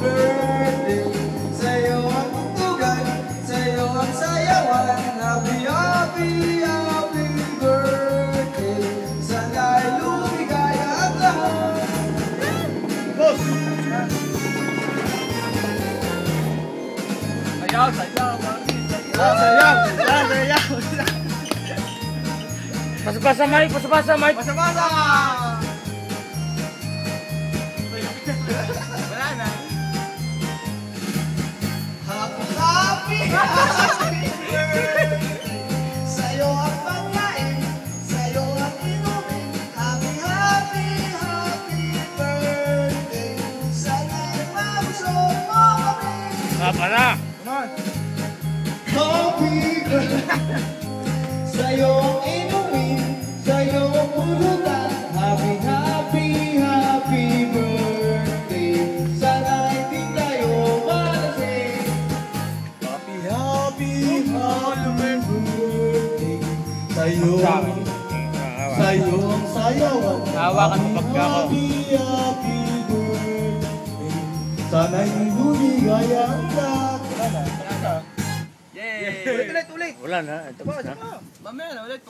birthday. Sa'yo ang tutugan, sa'yo ang sayawan. Happy, happy, happy birthday. Sana'y lumigaya ang lahat. Boss! Sayaw, sayaw, Sayaw! Pasapasa, Mike! Pasapasa, Mike! Basa-basa! Wala na. Happy, happy birthday. Sa'yo ang pagkain, sa'yo ang inumin. Happy, happy, happy birthday. Sana'y mabusog mo kami. Para! Happy birthday. Sa'yo ang inumin, sa'yo ang pulutan. Happy, happy, happy birthday. Sana'y di tayo malasing. Happy, happy, happy birthday. Sa'yo ang sayawan. Hawakan mo pagka ako. Happy, happy birthday. Sana'y lumigaya ang lahat. Yay! Ulit! Wala na. Tapos na. Mamaya na ulit.